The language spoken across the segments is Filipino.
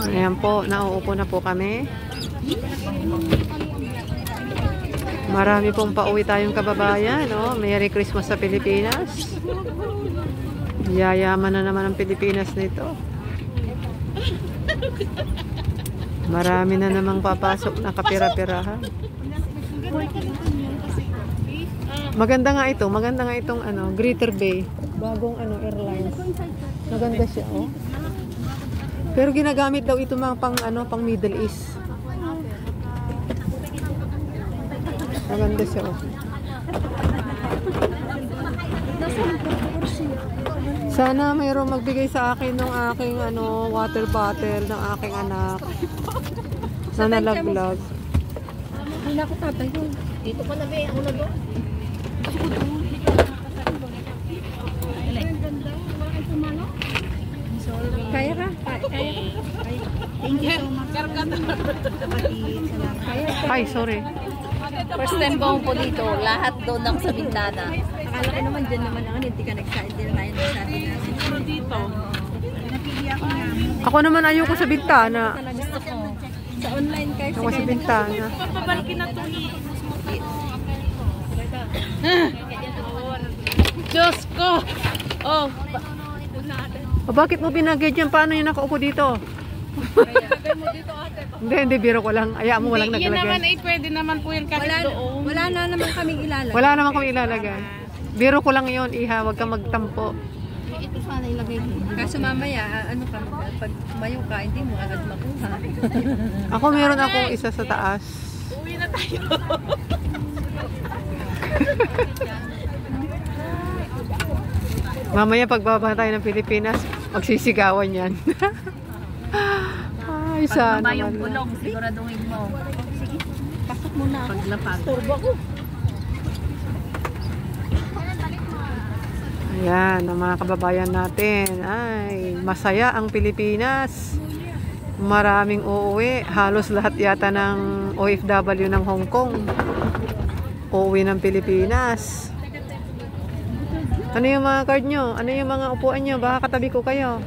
Ayan po, nauupo na po kami. Marami pong pauwi tayong kababayan, no? Merry Christmas sa Pilipinas. Yayaman na naman ang Pilipinas nito. Marami na namang papasok na kapira-pirahan. Maganda nga ito, maganda nga itong ano, Greater Bay, bagong ano airlines. Maganda siya, oh. Pero ginagamit daw ito mga pang ano, pang Middle East. Maganda siya, oh. Sana mayroong magbigay sa akin ng aking ano, water bottle ng aking anak na nalaglag. Hindi na ako tatayo. Dito pa na ba? Ako na doon. Kaya ka? Kaya ka? Thank you so much. Ay, sorry. First time ko po dito. Lahat doon ako sa bintana. Akala ko naman dyan naman ako. Hindi ka nagsain din na yun. Sabi namin. Pero dito. Napili ako namin. Ako naman ayoko sa bintana. Gusto ko. Sa online kayo. Ako sa bintana. Papabalikin na ito. Diyos ko! Oh! Bakit mo binagay dyan? Paano yung nakaupo dito? Hindi, biro ko lang. Ayaw mo walang naglagay. Yan naman ay pwede naman po yung kahit doon. Wala na naman kaming ilalagay. Wala naman kami ilalagay. Biro ko lang yun, iha. Huwag kang magtampo. Ito sana ilagay ko. Kaso mamaya, ano ka, pag tumayo ka, hindi mo agad makuha. Ako meron akong isa sa taas. Uwi na tayo. Mamaya pagbaba tayo ng Pilipinas, magsisigawan yan. Ay, sana Pag yung naman. kulong, siguraduhin mo. Sige, pasok muna ako. Paglapag. Turbo ako. Ayan, ang mga kababayan natin. Ay, masaya ang Pilipinas. Maraming uuwi. Halos lahat yata ng OFW ng Hong Kong uuwi ng Pilipinas. Ano yung mga card nyo? Ano yung mga upuan nyo? Baka katabi ko kayo.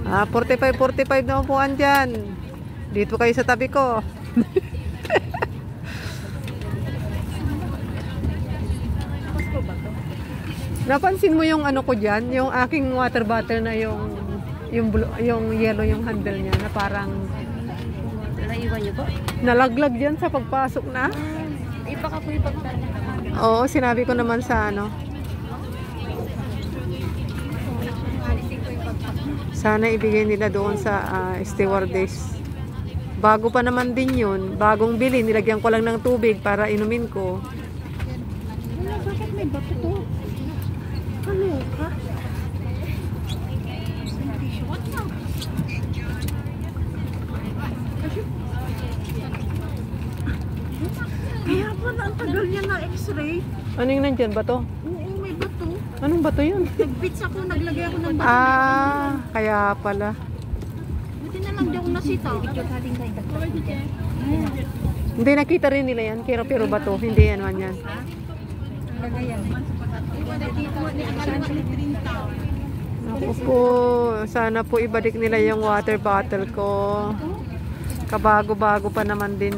45 na upuan dyan. Dito kayo sa tabi ko. Napansin mo yung ano ko dyan? Yung aking water bottle na yung yellow yung handle niya na parang Naiwan niyo po? nalaglag dyan sa pagpasok na. Ipa ka po ipagtala. Oo, sinabi ko naman sa ano. Sana ibigay nila doon sa stewardess. Bago pa naman din yun. Bagong bili. Nilagyan ko lang ng tubig para inumin ko. Wala, bakit may bato to? Ano ka? Kaya pala ang tagal niya na x-ray. Ano yung nandyan? Bato? Oo, may bato. Anong bato yun? Nag-bits ako, naglagay ako ng bato. Kaya pala. Buti na lang di ako nasita. Hindi, nakita rin nila yan. Pero bato. Hindi yan man yan. Lagayan. Ako po, sana po ibalik nila yung water bottle ko. Kabago-bago pa naman din.